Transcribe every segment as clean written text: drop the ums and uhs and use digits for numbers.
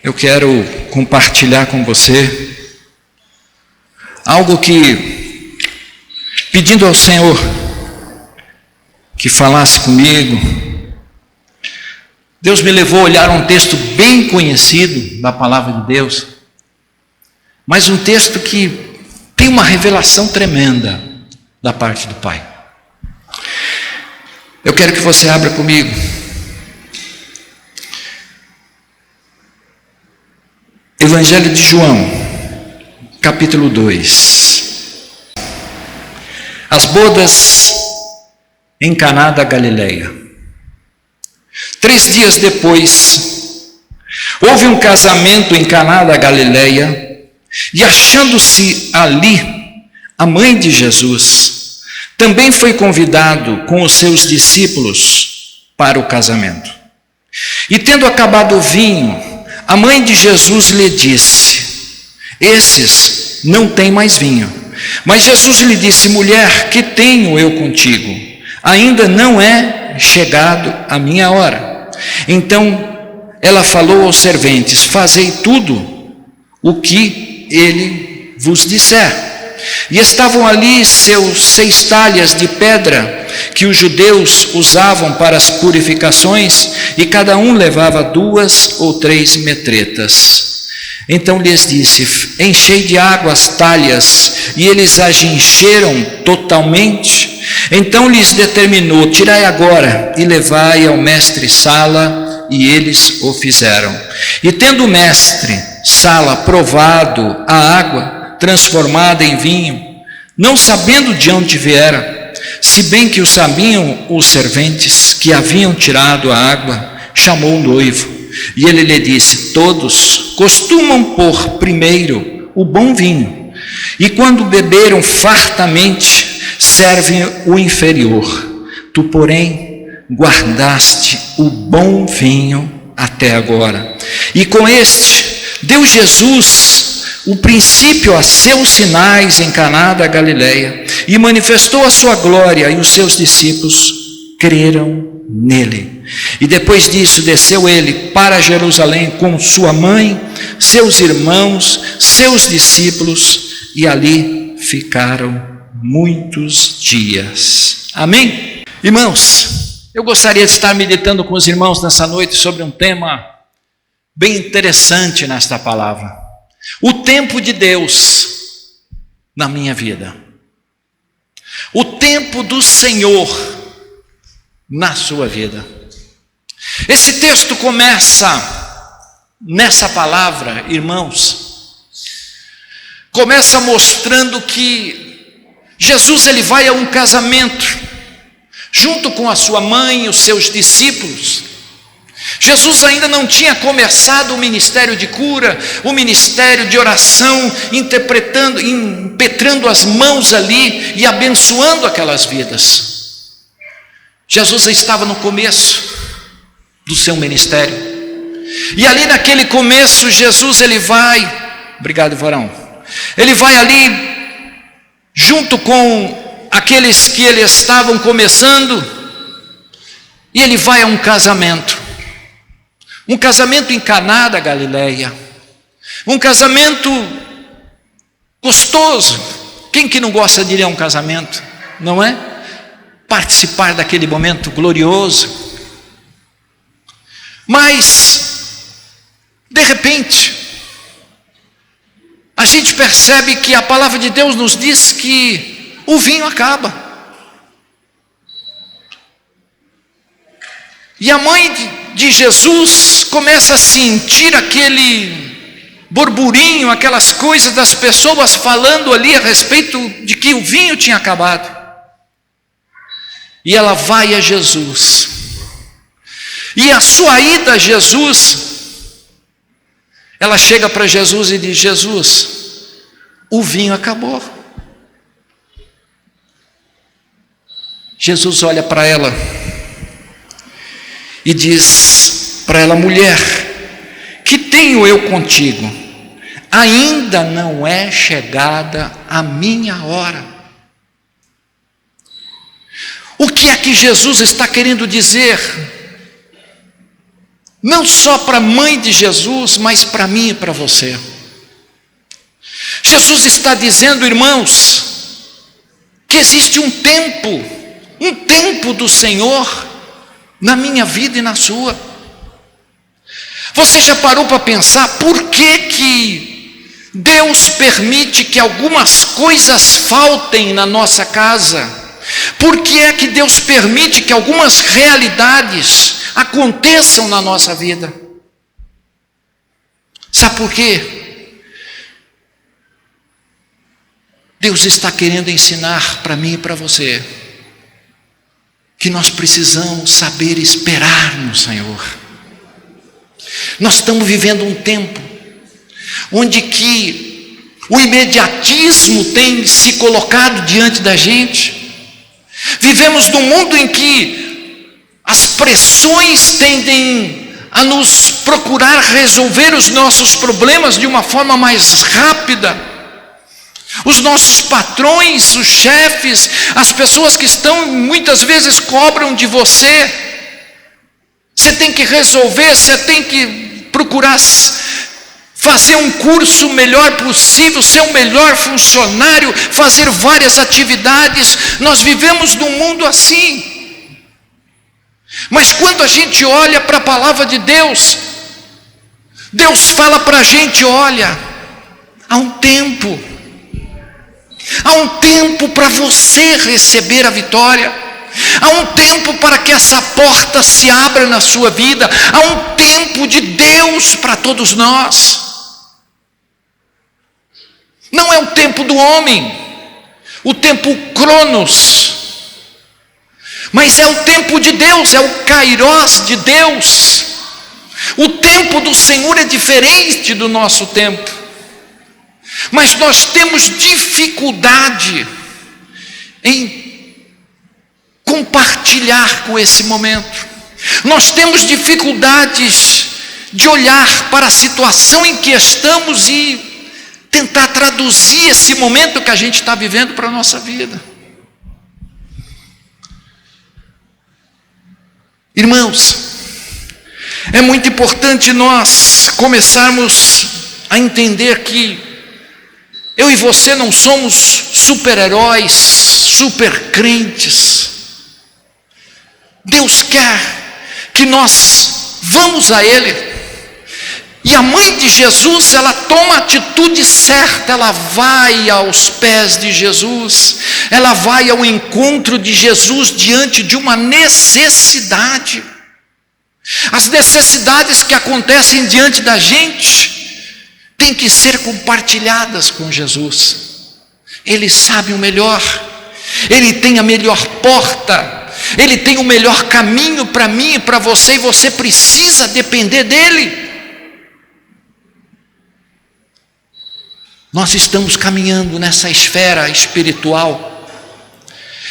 eu quero compartilhar com você algo que, pedindo ao Senhor que falasse comigo, Deus me levou a olhar um texto bem conhecido da palavra de Deus, mas um texto que tem uma revelação tremenda da parte do Pai. Eu quero que você abra comigo Evangelho de João, capítulo 2. As bodas em Caná da Galileia. 3 dias depois, houve um casamento em Caná da Galileia, e achando-se ali a mãe de Jesus, também foi convidado com os seus discípulos para o casamento. E tendo acabado o vinho, a mãe de Jesus lhe disse: esses não têm mais vinho. Mas Jesus lhe disse: mulher, que tenho eu contigo? Ainda não é chegado a minha hora. Então ela falou aos serventes: fazei tudo o que ele vos disser. E estavam ali 6 talhas de pedra que os judeus usavam para as purificações, e cada um levava 2 ou 3 metretas. Então lhes disse: enchei de água as talhas, e eles as encheram totalmente. Então lhes determinou: tirai agora e levai ao mestre Sala, e eles o fizeram. E tendo o mestre Sala provado a água transformada em vinho, não sabendo de onde viera, se bem que o sabiam os serventes que haviam tirado a água, chamou o noivo, e ele lhe disse: todos costumam pôr primeiro o bom vinho, e quando beberam fartamente, servem o inferior. Tu, porém, guardaste o bom vinho até agora. E com este deu Jesus o princípio a seus sinais em Caná da Galileia, e manifestou a sua glória, e os seus discípulos creram nele. E depois disso desceu ele para Jerusalém com sua mãe, seus irmãos, seus discípulos, e ali ficaram muitos dias. Amém? Irmãos, eu gostaria de estar meditando com os irmãos nessa noite sobre um tema bem interessante nesta palavra: o tempo de Deus na minha vida, o tempo do Senhor na sua vida. Esse texto começa nessa palavra, irmãos, começa mostrando que Jesus ele vai a um casamento junto com a sua mãe e os seus discípulos. Jesus ainda não tinha começado o ministério de cura, o ministério de oração, impetrando as mãos ali e abençoando aquelas vidas. Jesus estava no começo do seu ministério. E ali naquele começo, Jesus ele vai, obrigado, Varão, ele vai ali junto com aqueles que ele estavam começando, e ele vai a um casamento em Caná da Galileia, um casamento gostoso. Quem que não gosta de ir a um casamento, não é? Participar daquele momento glorioso. Mas, de repente, a gente percebe que a palavra de Deus nos diz que o vinho acaba. E a mãe de Jesus começa a sentir aquele burburinho, aquelas coisas das pessoas falando ali a respeito de que o vinho tinha acabado. E ela vai a Jesus. E a sua ida a Jesus, ela chega para Jesus e diz: Jesus, o vinho acabou. Jesus olha para ela e diz para ela: mulher, que tenho eu contigo? Ainda não é chegada a minha hora. O que é que Jesus está querendo dizer não só para a mãe de Jesus, mas para mim e para você. Jesus está dizendo, irmãos, que existe um tempo do Senhor na minha vida e na sua. Você já parou para pensar por que Deus permite que algumas coisas faltem na nossa casa? Por que é que Deus permite que algumas realidades aconteçam na nossa vida? Sabe por quê? Deus está querendo ensinar para mim e para você que nós precisamos saber esperar no Senhor. Nós estamos vivendo um tempo onde que o imediatismo tem se colocado diante da gente. Vivemos num mundo em que as pressões tendem a nos procurar resolver os nossos problemas de uma forma mais rápida. Os nossos patrões, os chefes, as pessoas que estão, muitas vezes cobram de você. Você tem que resolver, você tem que procurar fazer um curso o melhor possível, ser o melhor funcionário, fazer várias atividades. Nós vivemos num mundo assim. Mas quando a gente olha para a palavra de Deus, Deus fala para a gente, olha, há um tempo para você receber a vitória, há um tempo para que essa porta se abra na sua vida, há um tempo de Deus para todos nós. Não é o tempo do homem, o tempo Cronos, mas é o tempo de Deus, é o Kairos de Deus. O tempo do Senhor é diferente do nosso tempo. Mas nós temos dificuldade em compartilhar com esse momento. Nós temos dificuldades de olhar para a situação em que estamos e tentar traduzir esse momento que a gente está vivendo para a nossa vida. Irmãos, é muito importante nós começarmos a entender que eu e você não somos super-heróis, super-crentes. Deus quer que nós vamos a Ele. E a mãe de Jesus, ela toma a atitude certa, ela vai aos pés de Jesus, ela vai ao encontro de Jesus diante de uma necessidade. As necessidades que acontecem diante da gente têm que ser compartilhadas com Jesus. Ele sabe o melhor, Ele tem a melhor porta, Ele tem o melhor caminho para mim e para você, e você precisa depender dEle. Nós estamos caminhando nessa esfera espiritual,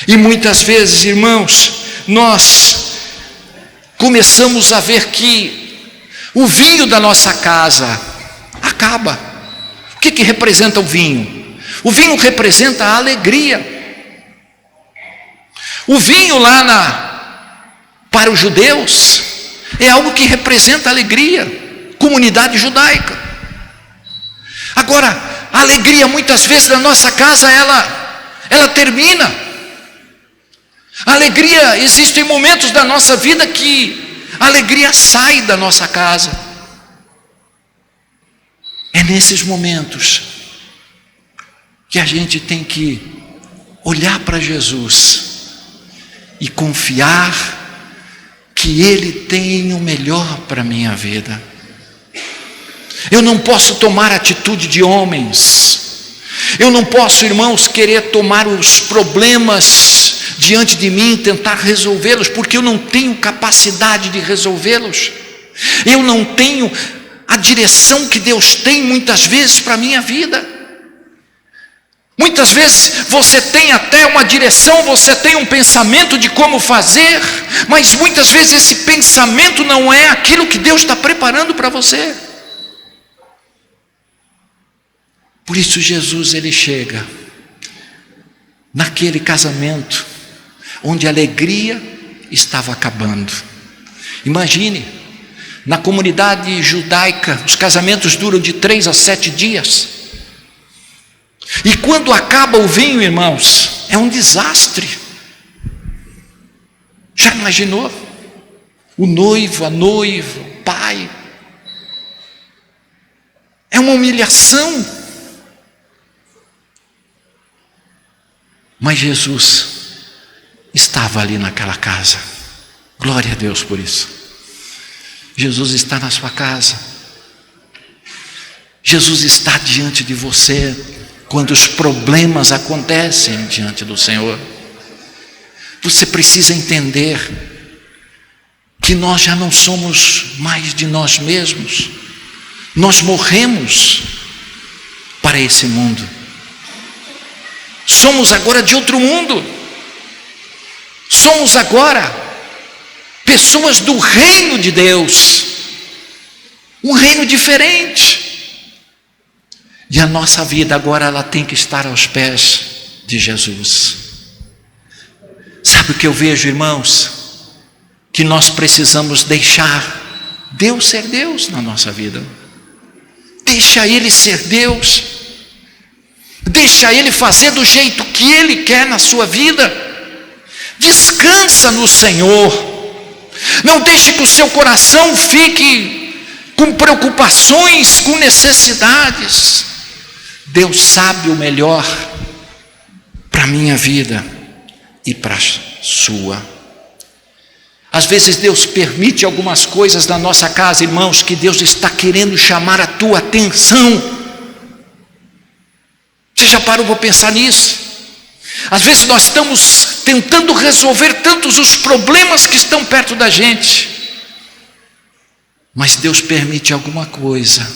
e muitas vezes, irmãos, nós começamos a ver que o vinho da nossa casa acaba. O que representa o vinho? O vinho representa a alegria. O vinho para os judeus é algo que representa alegria, comunidade judaica. Agora, a alegria muitas vezes na nossa casa ela termina. A alegria, existem momentos da nossa vida que a alegria sai da nossa casa. É nesses momentos que a gente tem que olhar para Jesus e confiar que Ele tem o melhor para a minha vida. Eu não posso tomar atitude de homens. Eu não posso, irmãos, querer tomar os problemas diante de mim e tentar resolvê-los, porque eu não tenho capacidade de resolvê-los. Eu não tenho a direção que Deus tem muitas vezes para a minha vida. Muitas vezes você tem até uma direção, você tem um pensamento de como fazer, mas muitas vezes esse pensamento não é aquilo que Deus está preparando para você. Por isso Jesus, Ele chega naquele casamento onde a alegria estava acabando. Imagine, Na comunidade judaica, os casamentos duram de 3 a 7 dias. E quando acaba o vinho, irmãos, é um desastre. Já imaginou? O noivo, a noiva, o pai. É uma humilhação. Mas Jesus estava ali naquela casa. Glória a Deus por isso. Jesus está na sua casa. Jesus está diante de você quando os problemas acontecem diante do Senhor. Você precisa entender que nós já não somos mais de nós mesmos. Nós morremos para esse mundo. Somos agora de outro mundo. Somos agora pessoas do reino de Deus. Um reino diferente. E a nossa vida agora ela tem que estar aos pés de Jesus. Sabe o que eu vejo, irmãos? Que nós precisamos deixar Deus ser Deus na nossa vida. Deixa Ele ser Deus. Deixa Ele fazer do jeito que Ele quer na sua vida. Descansa no Senhor. Não deixe que o seu coração fique com preocupações, com necessidades. Deus sabe o melhor para a minha vida e para a sua. Às vezes Deus permite algumas coisas na nossa casa, irmãos, que Deus está querendo chamar a tua atenção. Você já parou para pensar nisso? Às vezes nós estamos tentando resolver tantos os problemas que estão perto da gente, mas Deus permite alguma coisa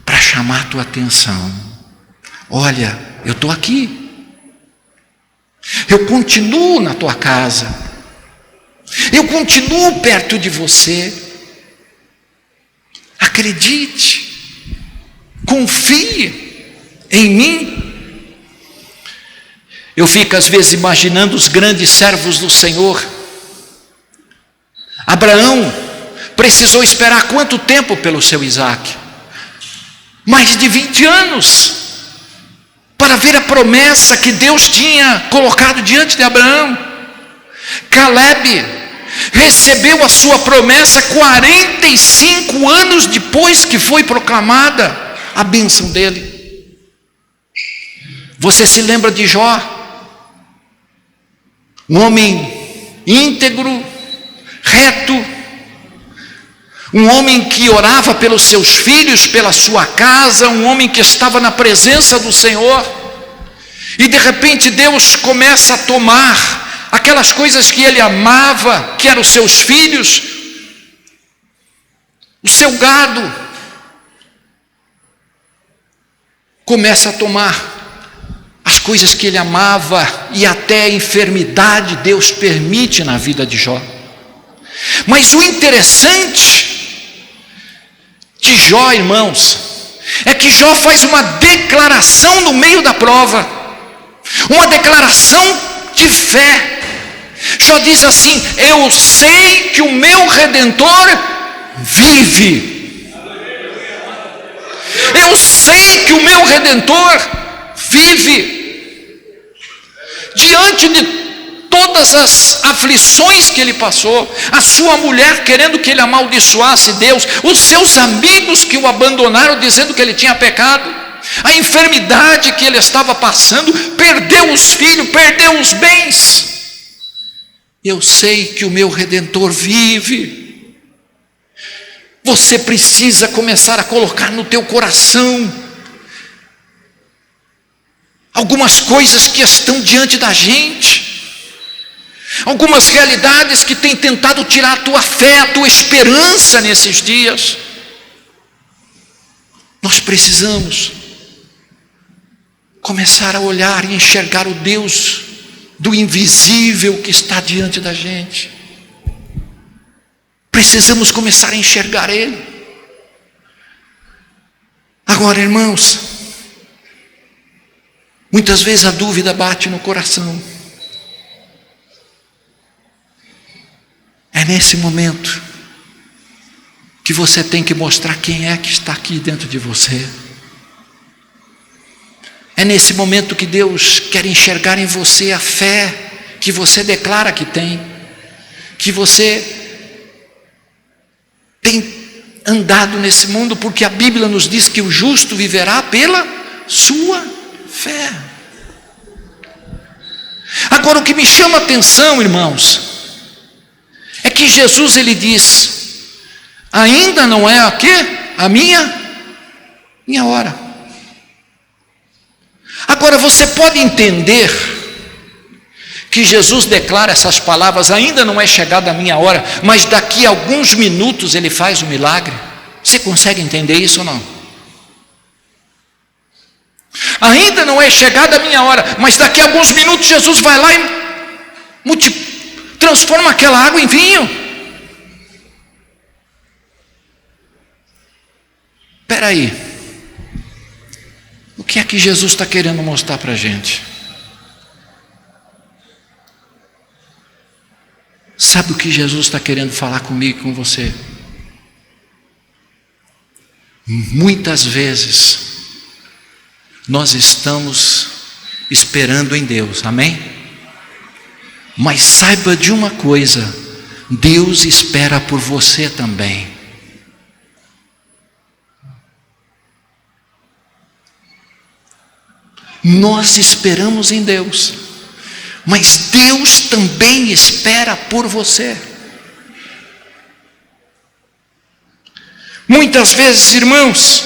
para chamar a tua atenção. Olha, eu estou aqui, eu continuo na tua casa, eu continuo perto de você. Acredite, confie em mim. Eu fico às vezes imaginando os grandes servos do Senhor. Abraão precisou esperar quanto tempo pelo seu Isaque? Mais de 20 anos, para ver a promessa que Deus tinha colocado diante de Abraão. Caleb recebeu a sua promessa 45 anos depois que foi proclamada a bênção dele. Você se lembra de Jó? Um homem íntegro, reto, um homem que orava pelos seus filhos, pela sua casa, um homem que estava na presença do Senhor, e de repente Deus começa a tomar aquelas coisas que ele amava, que eram os seus filhos, o seu gado, começa a tomar as coisas que ele amava, e até a enfermidade Deus permite na vida de Jó. Mas o interessante de Jó, irmãos, é que Jó faz uma declaração no meio da prova, uma declaração de fé. Jó diz assim: eu sei que o meu Redentor vive. Eu sei que o meu Redentor vive. Diante de todas as aflições que ele passou, a sua mulher querendo que ele amaldiçoasse Deus, os seus amigos que o abandonaram dizendo que ele tinha pecado, a enfermidade que ele estava passando, perdeu os filhos, perdeu os bens. Eu sei que o meu Redentor vive. Você precisa começar a colocar no teu coração algumas coisas que estão diante da gente, algumas realidades que têm tentado tirar a tua fé, a tua esperança nesses dias. Nós precisamos começar a olhar e enxergar o Deus do invisível que está diante da gente. Precisamos começar a enxergar Ele. Agora, irmãos, muitas vezes a dúvida bate no coração. É nesse momento que você tem que mostrar quem é que está aqui dentro de você. É nesse momento que Deus quer enxergar em você a fé que você declara que tem, que você tem andado nesse mundo, porque a Bíblia nos diz que o justo viverá pela sua fé. Agora, o que me chama a atenção, irmãos, é que Jesus, ele diz: ainda não é a quê? A minha hora. Agora, você pode entender que Jesus declara essas palavras: ainda não é chegada a minha hora, mas daqui a alguns minutos ele faz o milagre. Você consegue entender isso ou não? Ainda não é chegada a minha hora, mas daqui a alguns minutos Jesus vai lá e transforma aquela água em vinho. Espera aí. O que é que Jesus está querendo mostrar para a gente? Sabe o que Jesus está querendo falar comigo e com você? Muitas vezes nós estamos esperando em Deus, amém? Mas saiba de uma coisa: Deus espera por você também. Nós esperamos em Deus, mas Deus também espera por você. Muitas vezes, irmãos,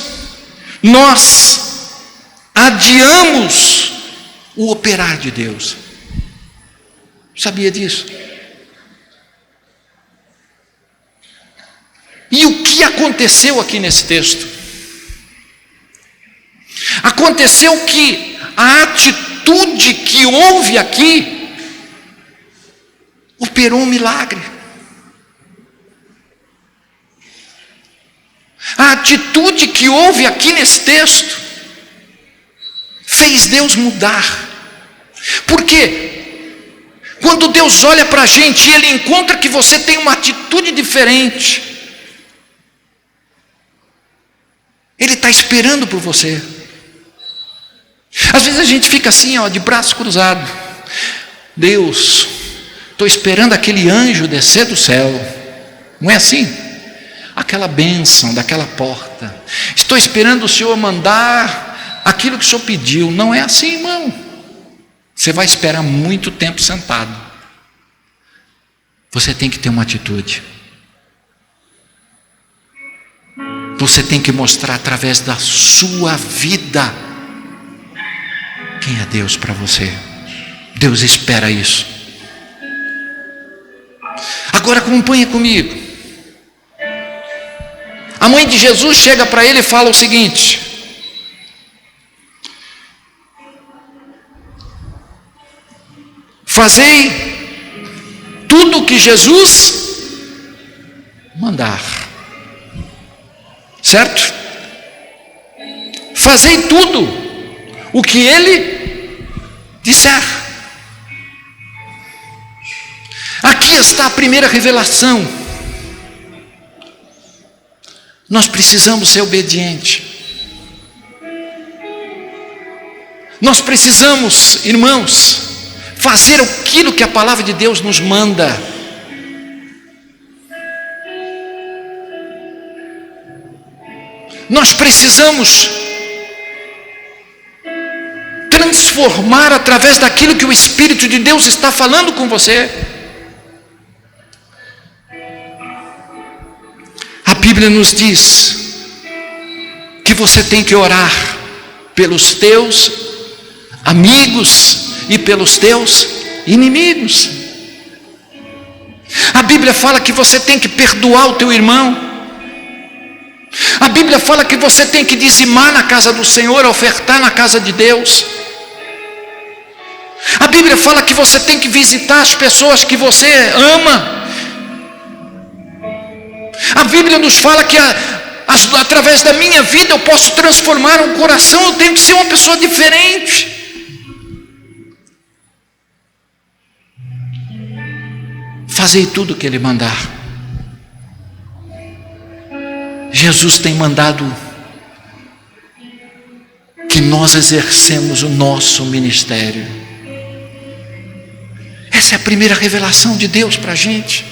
nós adiamos o operar de Deus. Sabia disso? E o que aconteceu aqui nesse texto? Aconteceu que a atitude que houve aqui operou um milagre. A atitude que houve aqui nesse texto fez Deus mudar. Porque quando Deus olha para a gente e Ele encontra que você tem uma atitude diferente, Ele está esperando por você. Às vezes a gente fica assim, de braço cruzado. Deus, estou esperando aquele anjo descer do céu. Não é assim? Aquela bênção daquela porta. Estou esperando o Senhor mandar aquilo que o Senhor pediu. Não é assim, irmão. Você vai esperar muito tempo sentado. Você tem que ter uma atitude. Você tem que mostrar através da sua vida quem é Deus para você. Deus espera isso. Agora acompanha comigo. A mãe de Jesus chega para ele e fala o seguinte: fazei tudo o que Jesus mandar. Certo? Fazei tudo o que Ele disser. Aqui está a primeira revelação. Nós precisamos ser obedientes. Nós precisamos, irmãos, fazer aquilo que a palavra de Deus nos manda. Nós precisamos transformar através daquilo que o Espírito de Deus está falando com você. A Bíblia nos diz que você tem que orar pelos teus amigos e pelos teus inimigos. A Bíblia fala que você tem que perdoar o teu irmão. A Bíblia fala que você tem que dizimar na casa do Senhor, ofertar na casa de Deus. A Bíblia fala que você tem que visitar as pessoas que você ama. A Bíblia nos fala que através da minha vida eu posso transformar um coração, eu tenho que ser uma pessoa diferente. Fazei tudo o que Ele mandar. Jesus tem mandado que nós exercemos o nosso ministério. Essa é a primeira revelação de Deus para a gente.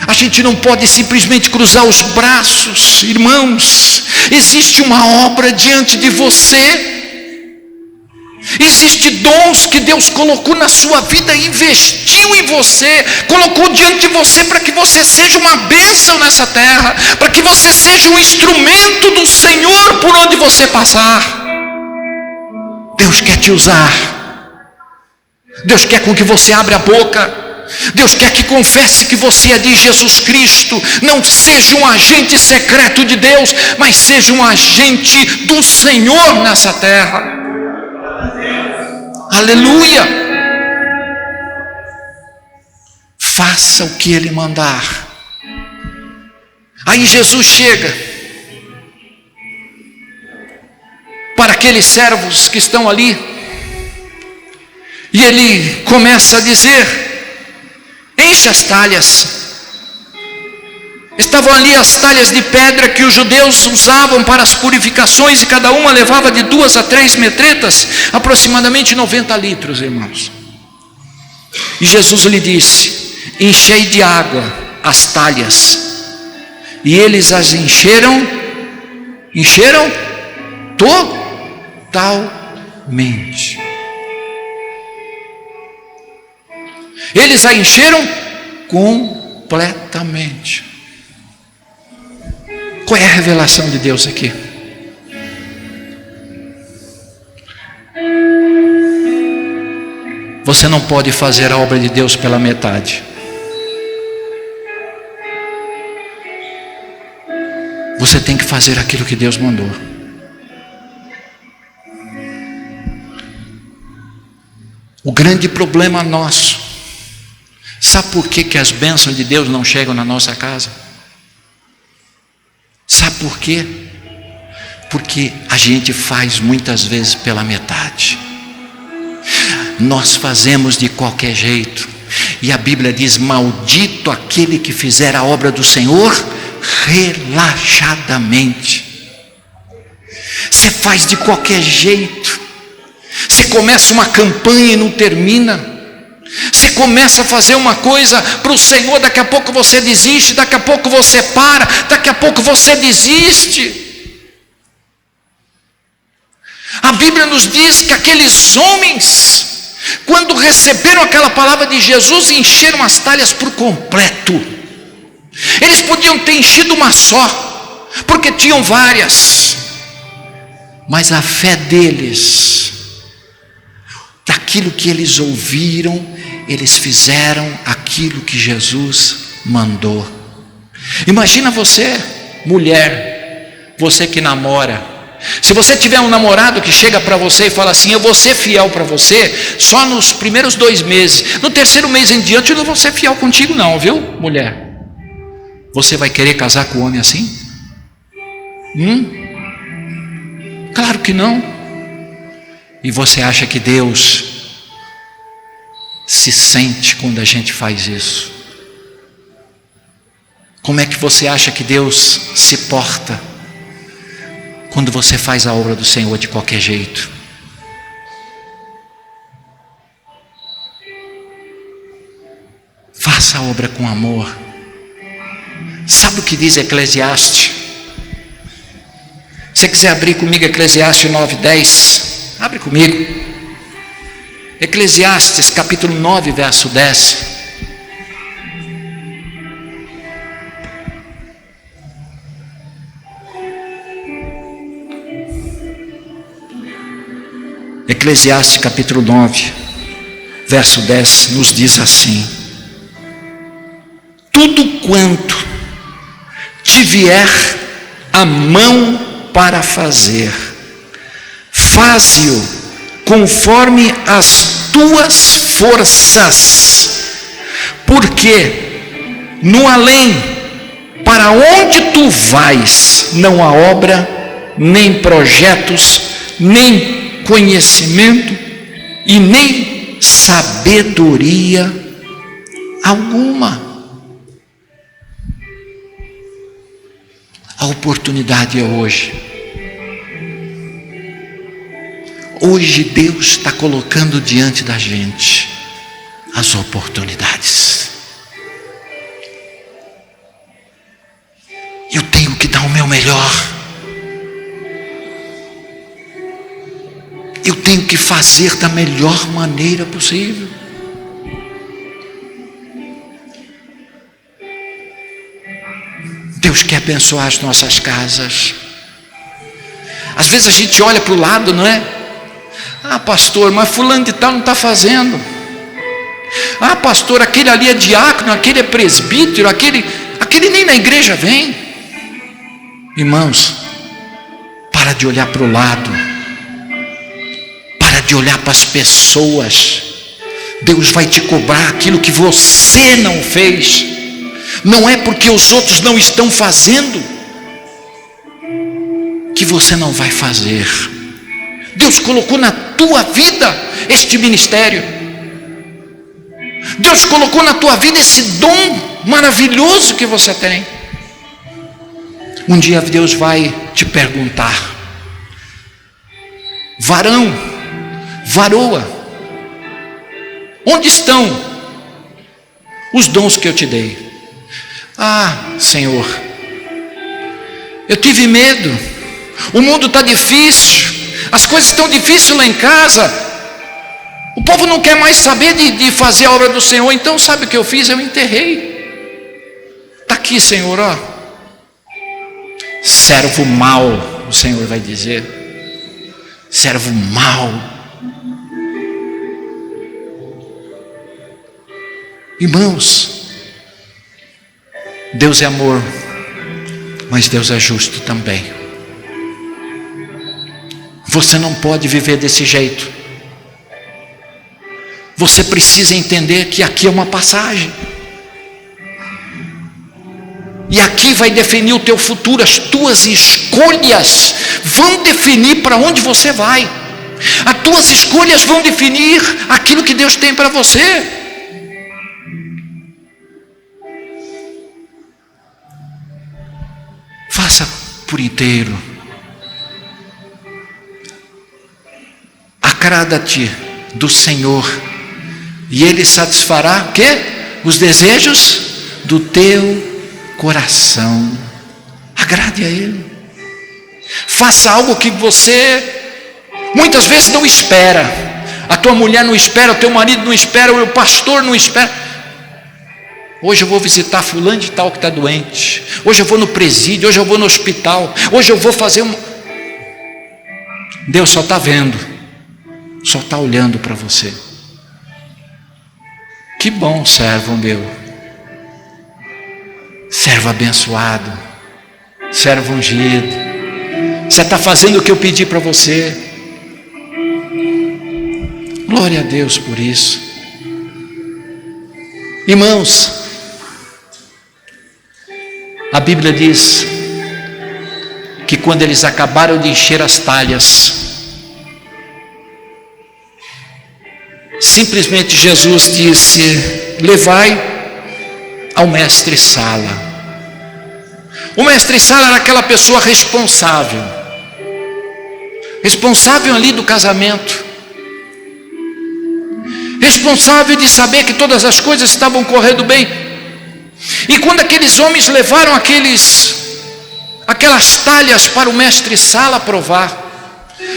A gente não pode simplesmente cruzar os braços, irmãos. Existe uma obra diante de você. Existem dons que Deus colocou na sua vida, investiu em você, colocou diante de você para que você seja uma bênção nessa terra, para que você seja um instrumento do Senhor por onde você passar. Deus quer te usar. Deus quer com que você abra a boca. Deus quer que confesse que você é de Jesus Cristo. Não seja um agente secreto de Deus, mas seja um agente do Senhor nessa terra. Aleluia! Faça o que Ele mandar. Aí Jesus chega para aqueles servos que estão ali, e Ele começa a dizer: enche as talhas. Estavam ali as talhas de pedra que os judeus usavam para as purificações, e cada uma levava de 2 a 3 metretas, aproximadamente 90 litros, irmãos. E Jesus lhe disse: enchei de água as talhas. E eles as encheram totalmente. Eles a encheram completamente. Qual é a revelação de Deus aqui? Você não pode fazer a obra de Deus pela metade. Você tem que fazer aquilo que Deus mandou. O grande problema nosso, sabe por que as bênçãos de Deus não chegam na nossa casa? Sabe por quê? Porque a gente faz muitas vezes pela metade. Nós fazemos de qualquer jeito. E a Bíblia diz: maldito aquele que fizer a obra do Senhor relaxadamente. Você faz de qualquer jeito. Você começa uma campanha e não termina. Você começa a fazer uma coisa para o Senhor, daqui a pouco você desiste, daqui a pouco você para, daqui a pouco você desiste. A Bíblia nos diz que aqueles homens, quando receberam aquela palavra de Jesus, encheram as talhas por completo. Eles podiam ter enchido uma só, porque tinham várias, mas a fé deles, daquilo que eles ouviram, eles fizeram aquilo que Jesus mandou. Imagina você, mulher, você que namora. Se você tiver um namorado que chega para você e fala assim: eu vou ser fiel para você só nos primeiros 2 meses, no 3º mês em diante eu não vou ser fiel contigo não, viu, mulher? Você vai querer casar com um homem assim? Claro que não. E você acha que Deus se sente quando a gente faz isso? Como é que você acha que Deus se porta quando você faz a obra do Senhor de qualquer jeito? Faça a obra com amor. Sabe o que diz Eclesiastes? Se você quiser abrir comigo Eclesiastes 9:10, abre comigo. Eclesiastes capítulo 9, verso 10. Eclesiastes capítulo 9, verso 10 nos diz assim: tudo quanto te vier a mão para fazer, faze-o conforme as tuas forças, porque no além, para onde tu vais, não há obra, nem projetos, nem conhecimento e nem sabedoria alguma. A oportunidade é hoje. Hoje Deus está colocando diante da gente as oportunidades. Eu tenho que dar o meu melhor. Eu tenho que fazer da melhor maneira possível. Deus quer abençoar as nossas casas. Às vezes a gente olha para o lado, não é? Ah, pastor, mas fulano de tal não está fazendo. Ah, pastor, aquele ali é diácono, aquele é presbítero, aquele nem na igreja vem. Irmãos, para de olhar para o lado. Para de olhar para as pessoas. Deus vai te cobrar aquilo que você não fez. Não é porque os outros não estão fazendo que você não vai fazer. Deus colocou na tua vida este ministério. Deus colocou na tua vida esse dom maravilhoso que você tem. Um dia Deus vai te perguntar: varão, varoa, onde estão os dons que eu te dei? Ah, Senhor, eu tive medo, o mundo está difícil, as coisas estão difíceis lá em casa, o povo não quer mais saber de fazer a obra do Senhor. Então sabe o que eu fiz? Eu enterrei. Está aqui, Senhor, ó. Servo mau, o Senhor vai dizer. Servo mau. Irmãos, Deus é amor, mas Deus é justo também. Você não pode viver desse jeito. Você precisa entender que aqui é uma passagem. E aqui vai definir o teu futuro. As tuas escolhas vão definir para onde você vai. As tuas escolhas vão definir aquilo que Deus tem para você. Faça por inteiro. Agrada-te do Senhor, e Ele satisfará o quê? Os desejos do teu coração. Agrade a Ele. Faça algo que você muitas vezes não espera. A tua mulher não espera, o teu marido não espera, o pastor não espera. Hoje eu vou visitar fulano de tal que está doente. Hoje eu vou no presídio, hoje eu vou no hospital. Hoje eu vou fazer Deus só está vendo, só está olhando para você. Que bom, servo meu. Servo abençoado. Servo ungido. Você está fazendo o que eu pedi para você. Glória a Deus por isso. Irmãos, a Bíblia diz que quando eles acabaram de encher as talhas, simplesmente Jesus disse: levai ao mestre-sala. O mestre-sala era aquela pessoa responsável ali do casamento, responsável de saber que todas as coisas estavam correndo bem. E quando aqueles homens levaram aquelas talhas para o mestre-sala provar,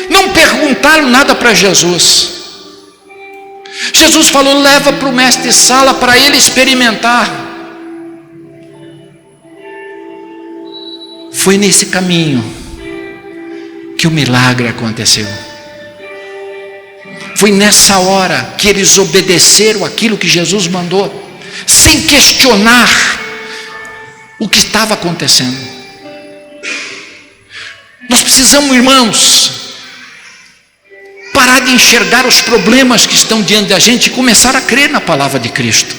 não perguntaram nada para Jesus. Jesus falou: leva para o mestre-sala para ele experimentar. Foi nesse caminho que o milagre aconteceu. Foi nessa hora que eles obedeceram aquilo que Jesus mandou, sem questionar o que estava acontecendo. Nós precisamos, irmãos, parar de enxergar os problemas que estão diante da gente e começar a crer na palavra de Cristo.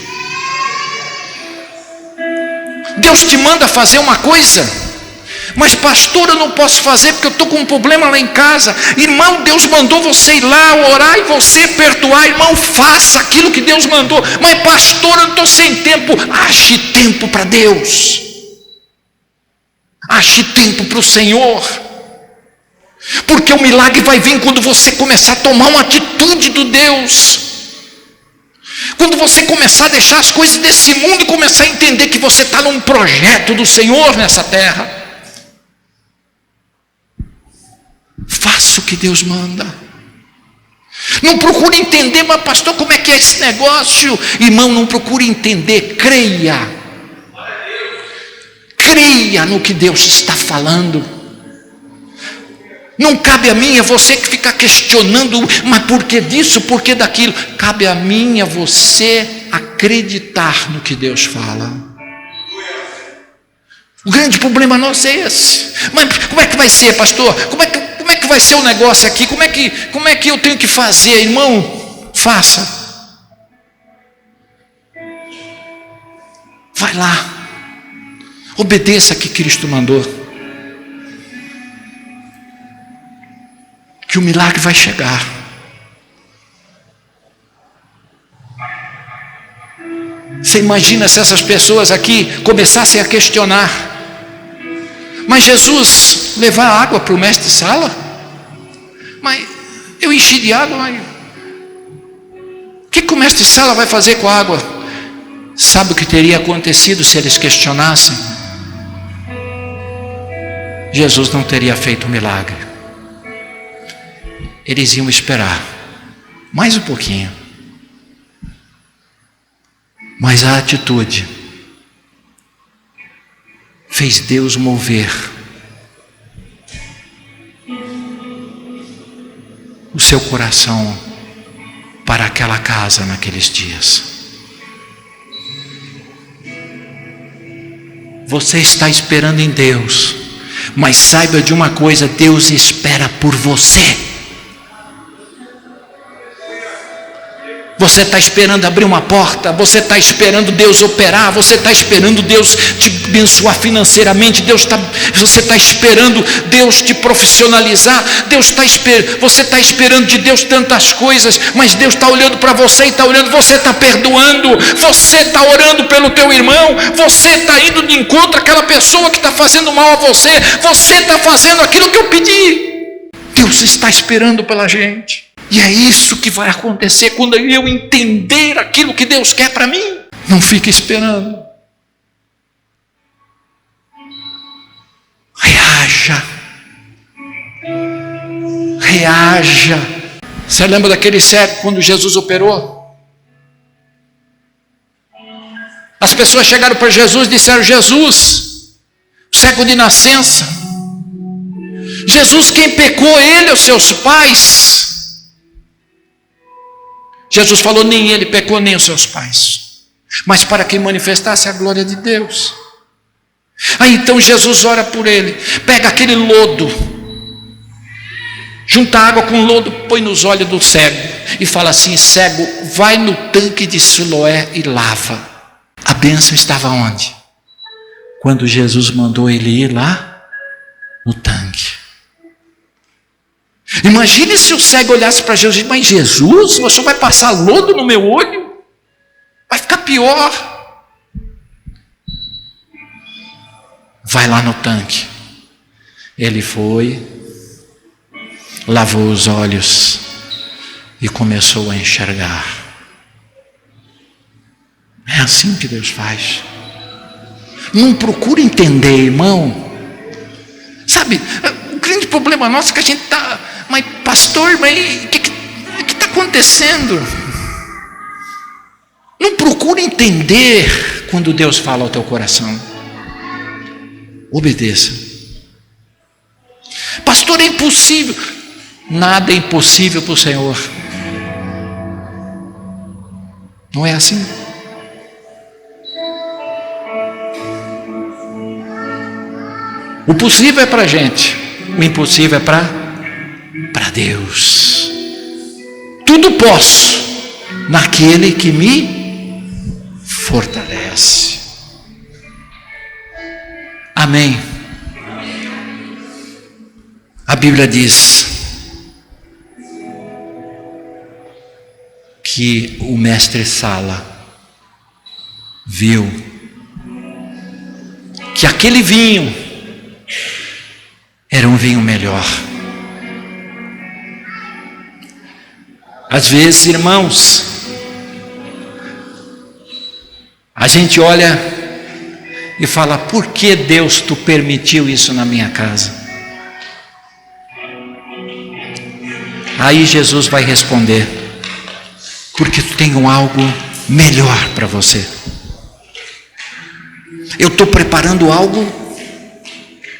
Deus te manda fazer uma coisa, mas pastor, eu não posso fazer porque eu estou com um problema lá em casa. Irmão, Deus mandou você ir lá orar e você perdoar. Irmão, faça aquilo que Deus mandou. Mas pastor, eu não estou sem tempo. Ache tempo para Deus. Ache tempo para o Senhor. Porque o milagre vai vir quando você começar a tomar uma atitude do Deus. Quando você começar a deixar as coisas desse mundo e começar a entender que você está num projeto do Senhor nessa terra. Faça o que Deus manda. Não procure entender, mas pastor, como é que é esse negócio? Irmão, não procure entender, creia. Creia no que Deus está falando. Não cabe a mim, é você que fica questionando, mas por que disso, por que daquilo? Cabe a mim, é você acreditar no que Deus fala. O grande problema nosso é esse. Mas como é que vai ser, pastor? Como é que vai ser o negócio aqui? Como é que eu tenho que fazer? Irmão, faça. Vai lá. Obedeça o que Cristo mandou. Que o milagre vai chegar. Você imagina se essas pessoas aqui começassem a questionar: mas Jesus levar água para o mestre Sala? Mas eu enchi de água, mas o que o mestre Sala vai fazer com a água? Sabe o que teria acontecido se eles questionassem? Jesus não teria feito o milagre. Eles iam esperar mais um pouquinho. Mas a atitude fez Deus mover o seu coração para aquela casa naqueles dias. Você está esperando em Deus, mas saiba de uma coisa: Deus espera por você. Você está esperando abrir uma porta, você está esperando Deus operar, você está esperando Deus te abençoar financeiramente, você está esperando Deus te profissionalizar, você está esperando de Deus tantas coisas, mas Deus está olhando para você e está olhando, você está perdoando, você está orando pelo teu irmão, você está indo de encontro àquela pessoa que está fazendo mal a você está fazendo aquilo que eu pedi. Deus está esperando pela gente. E é isso que vai acontecer quando eu entender aquilo que Deus quer para mim. Não fique esperando. Reaja. Reaja. Você lembra daquele cego quando Jesus operou? As pessoas chegaram para Jesus e disseram: Jesus, cego de nascença. Jesus, quem pecou, ele ou seus pais? Jesus falou: nem ele pecou, nem os seus pais, mas para que manifestasse a glória de Deus. Aí então Jesus ora por ele, pega aquele lodo, junta água com lodo, põe nos olhos do cego e fala assim: cego, vai no tanque de Siloé e lava. A bênção estava onde? Quando Jesus mandou ele ir lá no tanque. Imagine se o cego olhasse para Jesus e disse: mas Jesus, você vai passar lodo no meu olho? Vai ficar pior. Vai lá no tanque. Ele foi, lavou os olhos e começou a enxergar. É assim que Deus faz. Não procure entender, irmão. Sabe, o grande problema nosso é que a gente está: mas pastor, mas o que está acontecendo? Não procure entender quando Deus fala ao teu coração. Obedeça. Pastor, é impossível. Nada é impossível para o Senhor. Não é assim? O possível é para a gente, o impossível é para Deus. Tudo posso naquele que me fortalece. Amém. A Bíblia diz que o mestre Sala viu que aquele vinho Era um vinho melhor. Às vezes, irmãos, a gente olha e fala: por que Deus tu permitiu isso na minha casa? Aí Jesus vai responder: porque tu tem algo melhor para você. Eu estou preparando algo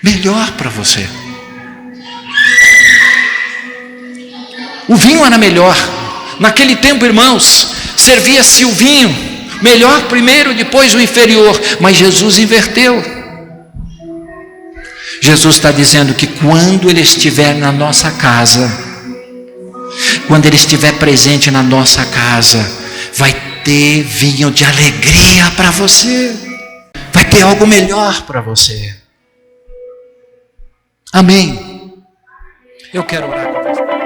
melhor para você. O vinho era melhor. Naquele tempo, irmãos, servia-se o vinho melhor primeiro, depois o inferior. Mas Jesus inverteu. Jesus está dizendo que quando Ele estiver na nossa casa, quando Ele estiver presente na nossa casa, vai ter vinho de alegria para você. Vai ter algo melhor para você. Amém. Eu quero orar com você.